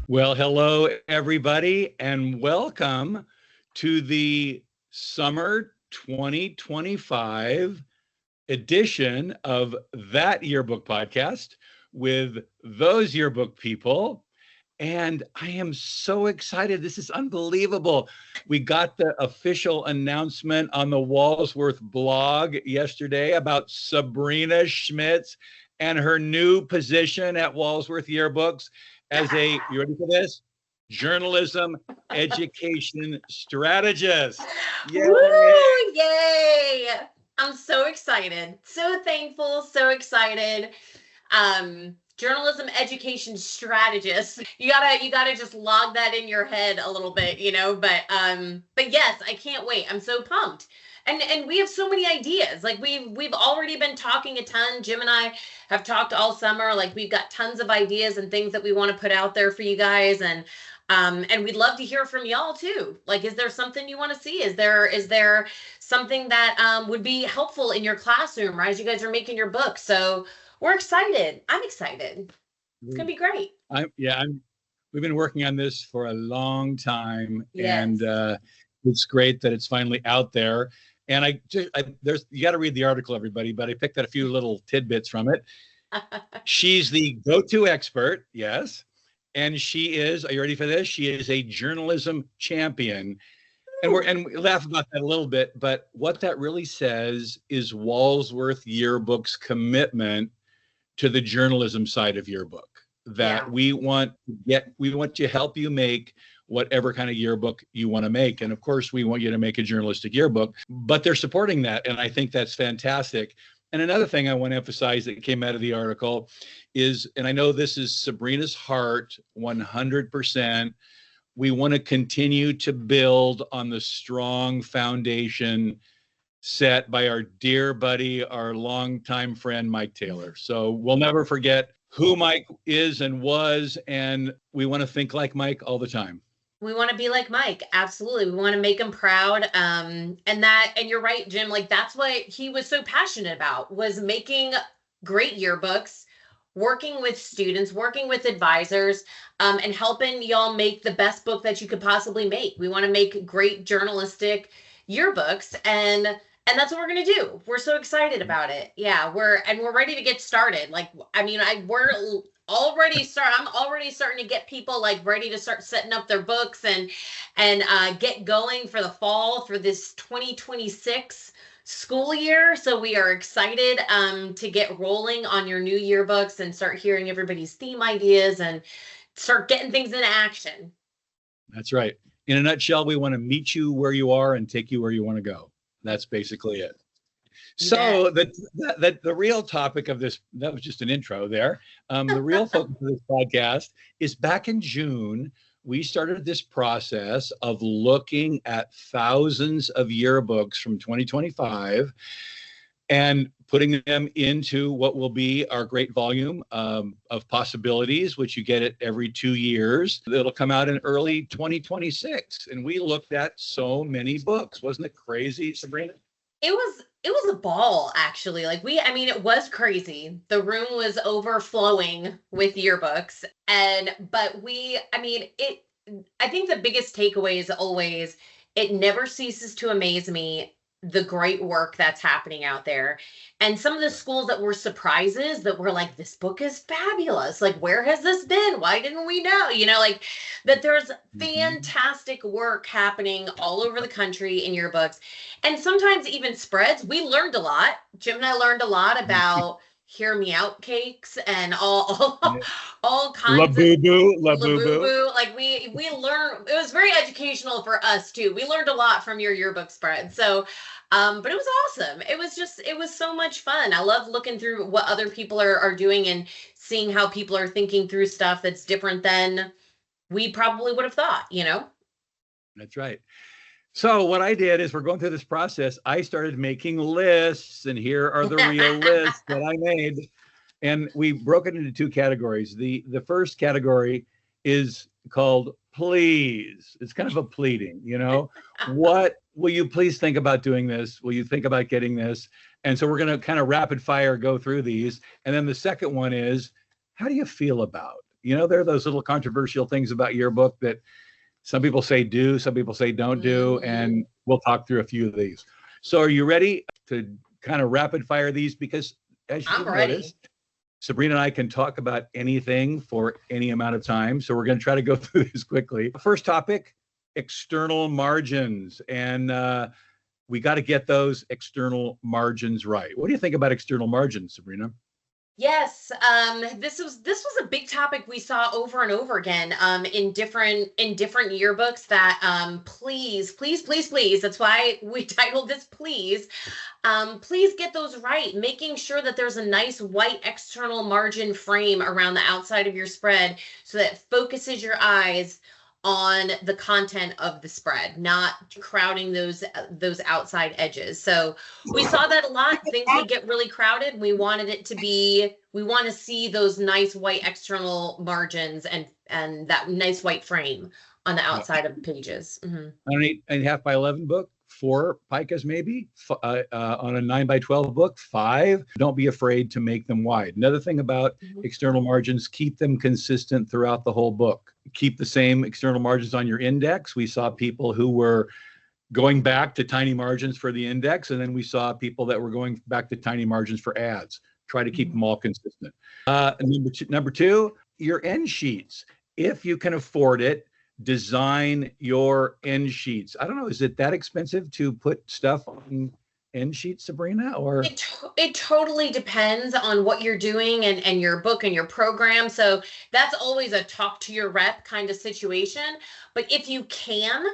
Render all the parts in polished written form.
Well, hello, everybody, and welcome to the summer 2025 edition of That Yearbook Podcast with those yearbook people. And I am so excited. This is unbelievable. We got the official announcement on the Walsworth blog yesterday about Sabrina Schmitz and her new position at Walsworth Yearbooks as a, you ready for this? Journalism education strategist. Yay! Woo, yay! I'm so excited, so thankful, so excited. Journalism education strategist. You gotta just log that in your head a little bit, you know. But yes, I can't wait. I'm so pumped. And we have so many ideas. Like we've already been talking a ton. Jim and I have talked all summer. Like we've got tons of ideas and things that we want to put out there for you guys. And we'd love to hear from y'all too. Like, is there something you want to see? Is there something that would be helpful in your classroom, right? As you guys are making your book. So we're excited. I'm excited. It's gonna be great. We've been working on this for a long time, yes. And it's great that it's finally out there. And you got to read the article, everybody, but I picked out a few little tidbits from it. She's the go-to expert, yes. And she is, are you ready for this? She is a journalism champion. And we laugh about that a little bit, but what that really says is Walsworth Yearbook's commitment to the journalism side of yearbook. That we want to help you make whatever kind of yearbook you want to make. And of course, we want you to make a journalistic yearbook, but they're supporting that. And I think that's fantastic. And another thing I want to emphasize that came out of the article is, and I know this is Sabrina's heart, 100%, we want to continue to build on the strong foundation set by our dear buddy, our longtime friend, Mike Taylor. So we'll never forget who Mike is and was, and we want to think like Mike all the time. We want to be like Mike. Absolutely. We want to make him proud. And you're right, Jim, like that's what he was so passionate about, was making great yearbooks, working with students, working with advisors, and helping y'all make the best book that you could possibly make. We want to make great journalistic yearbooks, and that's what we're going to do. We're so excited about it. Yeah, we're ready to get started. Like, I mean, I'm already starting to get people like ready to start setting up their books and get going for the fall for this 2026 school year. So we are excited to get rolling on your new yearbooks and start hearing everybody's theme ideas and start getting things into action. That's right. In a nutshell, we want to meet you where you are and take you where you want to go. That's basically it. So the real topic of this, that was just an intro there. The real focus of this podcast is back in June, we started this process of looking at thousands of yearbooks from 2025 and putting them into what will be our great volume of possibilities, which you get it every 2 years. It'll come out in early 2026. And we looked at so many books. Wasn't it crazy, Sabrina? It was a ball, actually. Like it was crazy. The room was overflowing with yearbooks. I think the biggest takeaway is always, it never ceases to amaze me the great work that's happening out there. And some of the schools that were surprises that were like, this book is fabulous. Like, where has this been? Why didn't we know? You know, like that there's fantastic work happening all over the country in yearbooks. And sometimes even spreads. We learned a lot. Jim and I learned a lot about Hear Me Out cakes and all kinds of La-boo-boo. Like we learned, it was very educational for us too. We learned a lot from your yearbook spread. So but it was awesome. It was so much fun. I love looking through what other people are doing and seeing how people are thinking through stuff that's different than we probably would have thought, you know? That's right. So what I did is, we're going through this process, I started making lists, and here are the real lists that I made. And we broke it into two categories. The first category is called Please. It's kind of a pleading, What will you please think about doing this? Will you think about getting this? And so we're going to kind of rapid fire go through these. And then the second one is, how do you feel about? There are those little controversial things about yearbook that some people say do, some people say don't do, and we'll talk through a few of these. So are you ready to kind of rapid fire these? Because as you've noticed, Sabrina and I can talk about anything for any amount of time. So we're going to try to go through this quickly. First topic, external margins. And we got to get those external margins right. What do you think about external margins, Sabrina? Yes, this was a big topic we saw over and over again in different yearbooks. That please, that's why we titled this please. Please get those right, making sure that there's a nice white external margin frame around the outside of your spread so that it focuses your eyes on the content of the spread, not crowding those outside edges. So we saw that a lot. Things would get really crowded. We want to see those nice white external margins and that nice white frame on the outside of pages. Mm-hmm. On an 8.5 by 11 book, 4 picas maybe. On a 9 by 12 book, 5. Don't be afraid to make them wide. Another thing about external margins, keep them consistent throughout the whole book. Keep the same external margins on your index. We saw people who were going back to tiny margins for the index, and then we saw people that were going back to tiny margins for ads. Try to keep them all consistent. Number two, your end sheets. If you can afford it, design your end sheets. I don't know, is it that expensive to put stuff on end sheets, Sabrina? Or it totally depends on what you're doing and your book and your program. So that's always a talk to your rep kind of situation. But if you can,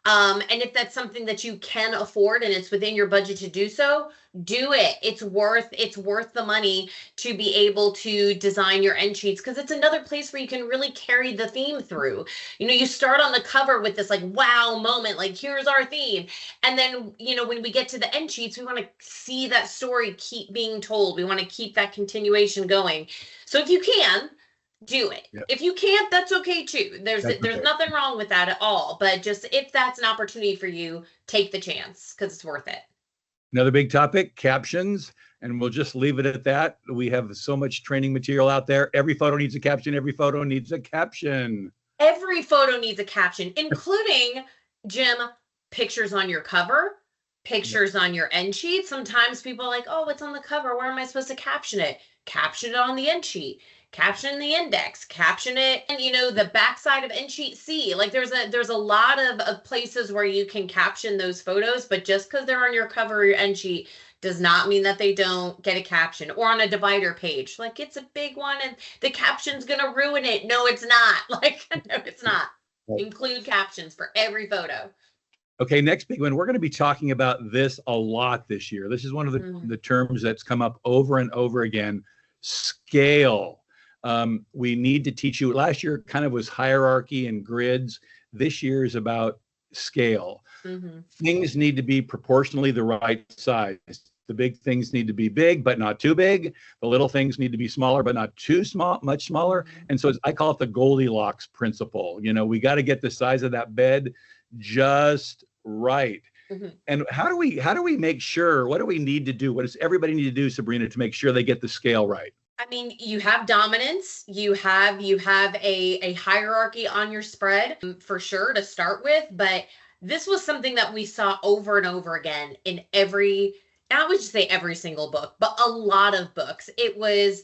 and if that's something that you can afford and it's within your budget to do so, do it. It's worth the money to be able to design your end sheets, because it's another place where you can really carry the theme through. You start on the cover with this like wow moment, like here's our theme. And then, when we get to the end sheets, we want to see that story keep being told. We want to keep that continuation going. So if you can, do it. Yep. If you can't, that's okay too. There's nothing wrong with that at all. But just if that's an opportunity for you, take the chance because it's worth it. Another big topic, captions, and we'll just leave it at that. We have so much training material out there. Every photo needs a caption. Every photo needs a caption. Every photo needs a caption, including, Jim, pictures on your cover, pictures on your end sheet. Sometimes people are like, oh, it's on the cover. Where am I supposed to caption it? Caption it on the end sheet. Caption the index, caption it, and the backside of end sheet C. Like there's a lot of places where you can caption those photos, but just because they're on your cover or your end sheet does not mean that they don't get a caption. Or on a divider page, like it's a big one and the caption's gonna ruin it. No, it's not. No, it's not. Include captions for every photo. Okay, next big one. We're going to be talking about this a lot this year. This is one of the terms that's come up over and over again. Scale. We need to teach you. Last year kind of was hierarchy and grids. This year is about scale. Things need to be proportionally the right size. The big things need to be big, but not too big. The little things need to be smaller, but not too small, much smaller. And so I call it the Goldilocks principle. We got to get the size of that bed just right. And how do we make sure, what do we need to do? What does everybody need to do, Sabrina, to make sure they get the scale right? I mean, you have dominance, you have a hierarchy on your spread for sure to start with, but this was something that we saw over and over again in I would just say every single book, but a lot of books. It was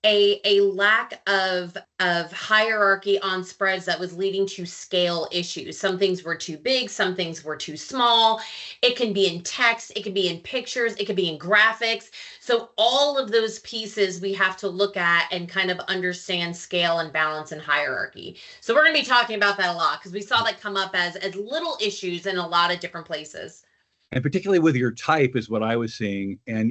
a lack of hierarchy on spreads that was leading to scale issues. Some things were too big, some things were too small. It can be in text, it can be in pictures, it could be in graphics. So all of those pieces we have to look at and kind of understand scale and balance and hierarchy. So we're going to be talking about that a lot because we saw that come up as little issues in a lot of different places. And particularly with your type is what I was seeing. And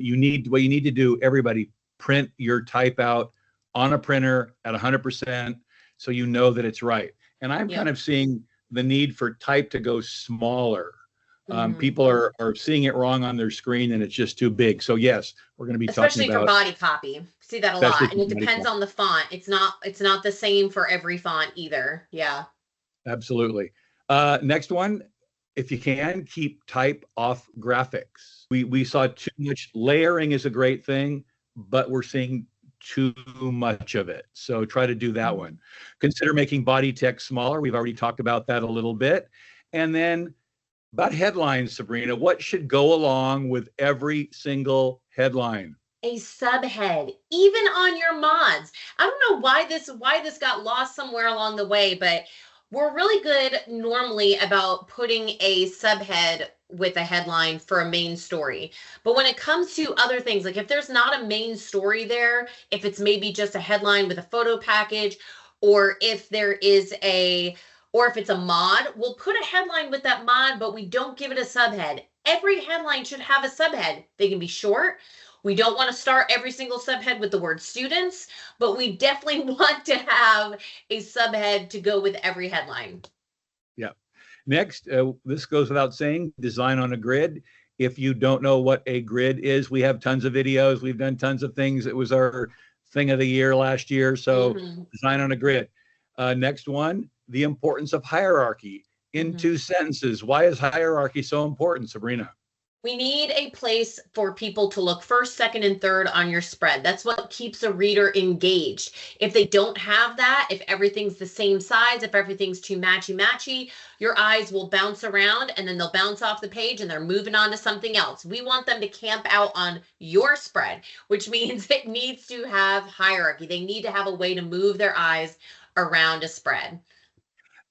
what you need to do, everybody, print your type out on a printer at 100% so you know that it's right. And I'm kind of seeing the need for type to go smaller. People are seeing it wrong on their screen and it's just too big. So yes, we're going to be especially talking about for body copy. See that a lot, and it depends on the font. It's not the same for every font either. Yeah. Absolutely. Next one, if you can, keep type off graphics. We saw too much layering is a great thing, but we're seeing too much of it. So try to do that one. Consider making body text smaller. We've already talked about that a little bit. And then about headlines, Sabrina, what should go along with every single headline? A subhead, even on your mods. I don't know why this got lost somewhere along the way, but we're really good normally about putting a subhead with a headline for a main story. But when it comes to other things, like if there's not a main story there, if it's maybe just a headline with a photo package, or if it's a mod, we'll put a headline with that mod, but we don't give it a subhead. Every headline should have a subhead. They can be short. We don't want to start every single subhead with the word students, but we definitely want to have a subhead to go with every headline. Yeah. Next, this goes without saying, design on a grid. If you don't know what a grid is, we have tons of videos. We've done tons of things. It was our thing of the year last year. So design on a grid. Next one, the importance of hierarchy in 2 sentences. Why is hierarchy so important, Sabrina? We need a place for people to look first, second, and third on your spread. That's what keeps a reader engaged. If they don't have that, if everything's the same size, if everything's too matchy-matchy, your eyes will bounce around and then they'll bounce off the page and they're moving on to something else. We want them to camp out on your spread, which means it needs to have hierarchy. They need to have a way to move their eyes around a spread.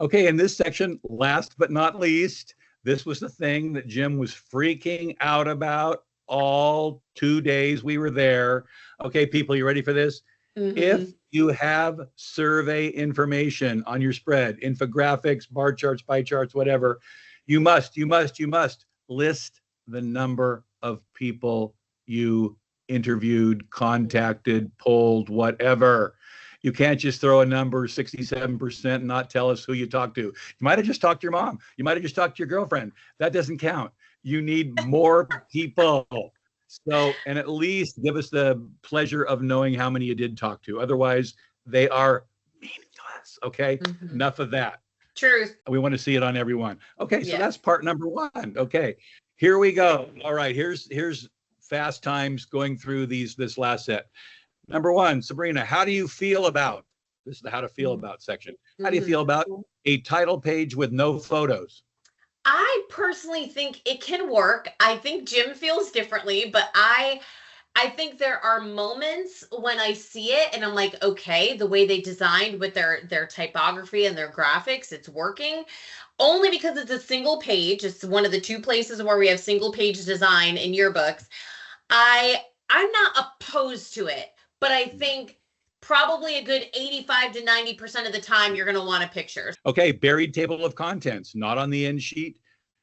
Okay, in this section, last but not least, this was the thing that Jim was freaking out about all 2 days we were there. Okay, people, you ready for this? If you have survey information on your spread, infographics, bar charts, pie charts, whatever, you must list the number of people you interviewed, contacted, polled, whatever. You can't just throw a number 67% and not tell us who you talked to. You might have just talked to your mom. You might have just talked to your girlfriend. That doesn't count. You need more people. So, and at least give us the pleasure of knowing how many you did talk to. Otherwise, they are meaningless. Okay, enough of that. Truth. We want to see it on everyone. Okay, so that's part number 1. Okay, here we go. All right, here's fast times going through this last set. Number 1, Sabrina, how do you feel about, this is the how to feel about section. How do you feel about a title page with no photos? I personally think it can work. I think Jim feels differently, but I think there are moments when I see it and I'm like, okay, the way they designed with their typography and their graphics, it's working. Only because it's a single page. It's one of the 2 places where we have single page design in yearbooks. I'm not opposed to it. But I think probably a good 85 to 90% of the time, you're going to want a picture. Okay, buried table of contents, not on the end sheet,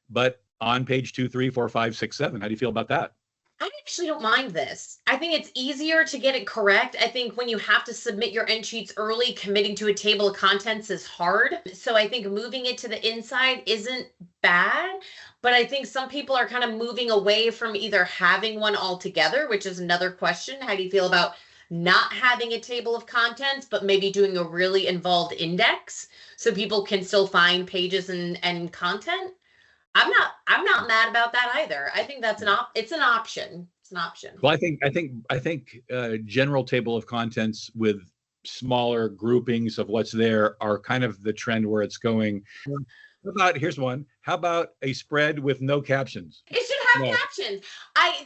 but on page 2, 3, 4, 5, 6, 7. How do you feel about that? I actually don't mind this. I think it's easier to get it correct. I think when you have to submit your end sheets early, committing to a table of contents is hard. So I think moving it to the inside isn't bad. But I think some people are kind of moving away from either having one altogether, which is another question. How do you feel about not having a table of contents, but maybe doing a really involved index so people can still find pages and content? I'm not mad about that either. I think that's it's an option. It's an option. Well, I think general table of contents with smaller groupings of what's there are kind of the trend where it's going. Here's one. How about a spread with no captions? It should have captions.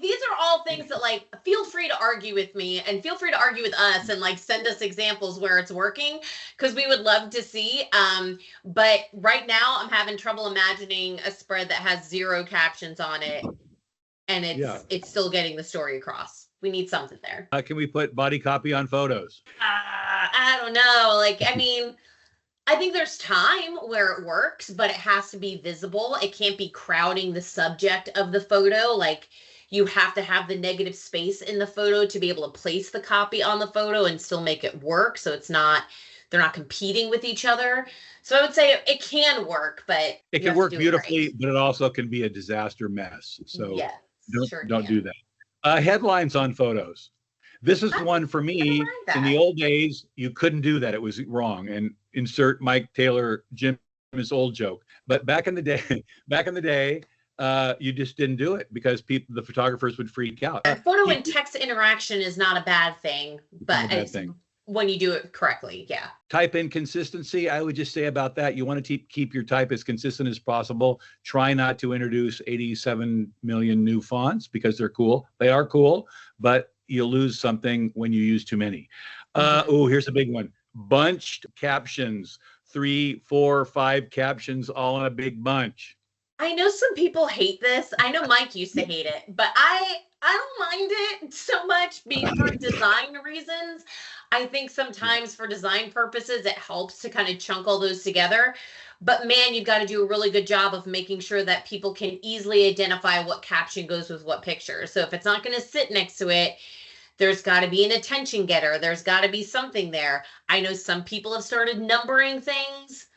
These are all things that, like, feel free to argue with me and feel free to argue with us and like send us examples where it's working, because we would love to see. But right now I'm having trouble imagining a spread that has 0 captions on it and it's still getting the story across. We need something there. Can we put body copy on photos? I don't know. Like, I mean, I think there's time where it works, but it has to be visible. It can't be crowding the subject of the photo. Like, you have to have the negative space in the photo to be able to place the copy on the photo and still make it work. So they're not competing with each other. So I would say it can work, but it can work beautifully, but it also can be a disaster mess. So don't do that. Headlines on photos. This is the one for me. In the old days, you couldn't do that. It was wrong. And insert Mike Taylor, Jim famous old joke. But back in the day, you just didn't do it because the photographers would freak out. Photo and text interaction is not a bad thing, but when you do it correctly, yeah. Type inconsistency, I would just say about that, you want to keep your type as consistent as possible. Try not to introduce 87 million new fonts because they're cool. They are cool, but you'll lose something when you use too many. Here's a big one. Bunched captions, 3, 4, 5 captions all in a big bunch. I know some people hate this. I know Mike used to hate it, but I don't mind it so much for design reasons. I think sometimes for design purposes, it helps to kind of chunk all those together. But man, you've got to do a really good job of making sure that people can easily identify what caption goes with what picture. So if it's not going to sit next to it, there's got to be an attention getter. There's got to be something there. I know some people have started numbering things.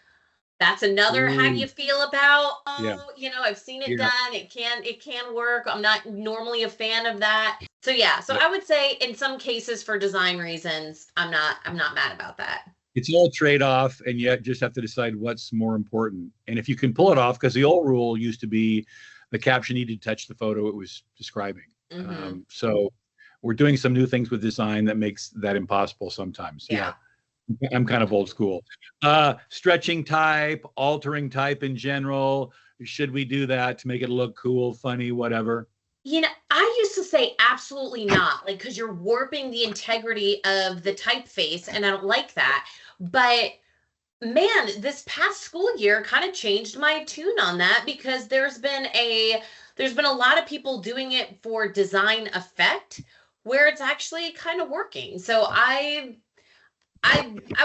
That's another how do you feel about, I've seen it done. It can work. I'm not normally a fan of that. So I would say in some cases for design reasons, I'm not mad about that. It's all trade-off, and you just have to decide what's more important. And if you can pull it off, because the old rule used to be the caption needed to touch the photo it was describing. So we're doing some new things with design that makes that impossible sometimes. Yeah. I'm kind of old school. Stretching type, altering type in general. Should we do that to make it look cool, funny, whatever? I used to say absolutely not, because you're warping the integrity of the typeface, and I don't like that. But man, this past school year kind of changed my tune on that, because there's been a lot of people doing it for design effect where it's actually kind of working. So I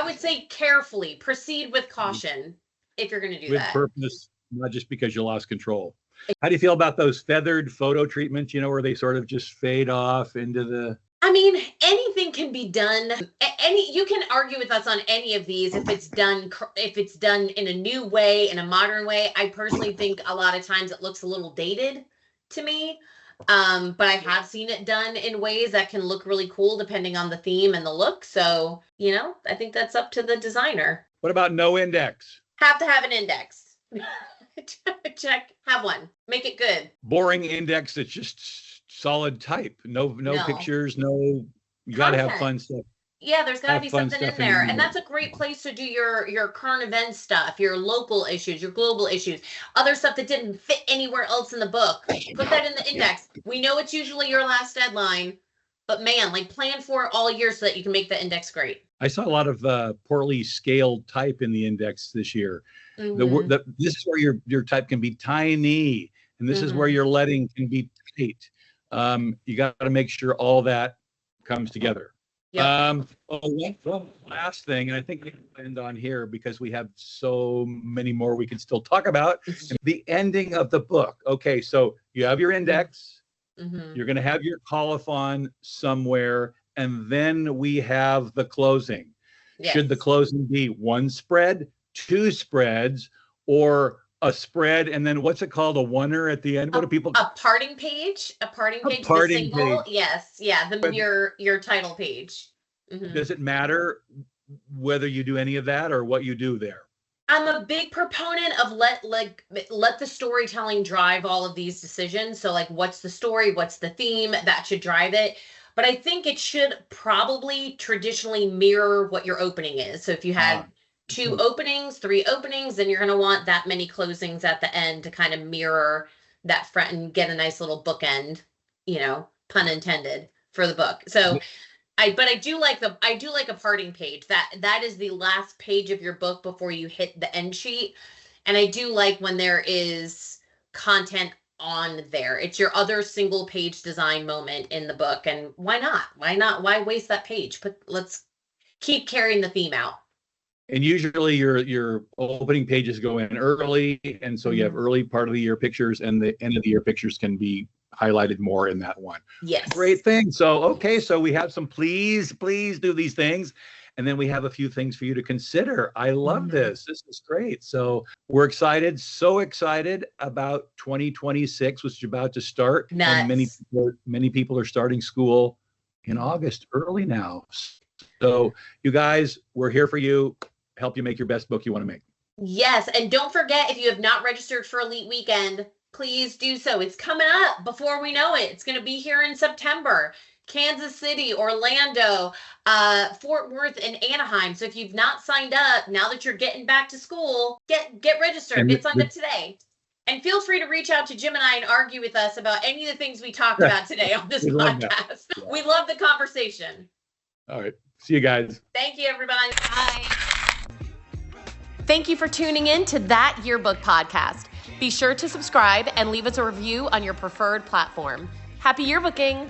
would say carefully proceed with caution if you're going to do that. With purpose, not just because you lost control. How do you feel about those feathered photo treatments, where they sort of just fade off into the... I mean, anything can be done. You can argue with us on any of these if it's done in a new way, in a modern way. I personally think a lot of times it looks a little dated to me. But I have seen it done in ways that can look really cool depending on the theme and the look. So, I think that's up to the designer. What about no index? Have to have an index. Check. Have one. Make it good. Boring index that's just solid type. No pictures, you got to have fun stuff. Yeah, there's got to be something in there. And that's a great place to do your current event stuff, your local issues, your global issues, other stuff that didn't fit anywhere else in the book. Put that in the index. We know it's usually your last deadline, but man, plan for it all year so that you can make the index great. I saw a lot of poorly scaled type in the index this year. This is where your type can be tiny, and this is where your leading can be tight. You got to make sure all that comes together. Yep. One last thing, and I think we can end on here because we have so many more we can still talk about. The ending of the book. Okay, so you have your index, you're going to have your colophon somewhere, and then we have the closing. Yes. Should the closing be 1 spread, 2 spreads, or a spread, and then what's it called? A oneer at the end? What do people? A parting page. A parting page. The single. Page. Yes. Yeah. Your title page. Does it matter whether you do any of that or what you do there? I'm a big proponent of let the storytelling drive all of these decisions. So what's the story? What's the theme? That should drive it. But I think it should probably traditionally mirror what your opening is. So if you had 2 openings, 3 openings, then you're going to want that many closings at the end to kind of mirror that front and get a nice little bookend, pun intended, for the book. So I do like a parting page. That is the last page of your book before you hit the end sheet. And I do like when there is content on there. It's your other single page design moment in the book. And why not? Why waste that page? Let's keep carrying the theme out. And usually your opening pages go in early, and so you have early part of the year pictures, and the end of the year pictures can be highlighted more in that one. Yes. Great thing. So we have some please do these things, and then we have a few things for you to consider. I love this. This is great. So we're excited, so excited about 2026, which is about to start. Nuts. And many people are starting school in August early now. So you guys, we're here for you. Help you make your best book you want to make. Yes, and don't forget, if you have not registered for Elite Weekend, please do so. It's coming up before we know it. It's going to be here in September. Kansas City, Orlando, Fort Worth, and Anaheim. So if you've not signed up, now that you're getting back to school, get registered. And Get signed up today. And feel free to reach out to Jim and I and argue with us about any of the things we talked about today on this podcast. Yeah. We love the conversation. All right. See you guys. Thank you, everybody. Bye. Thank you for tuning in to That Yearbook Podcast. Be sure to subscribe and leave us a review on your preferred platform. Happy yearbooking!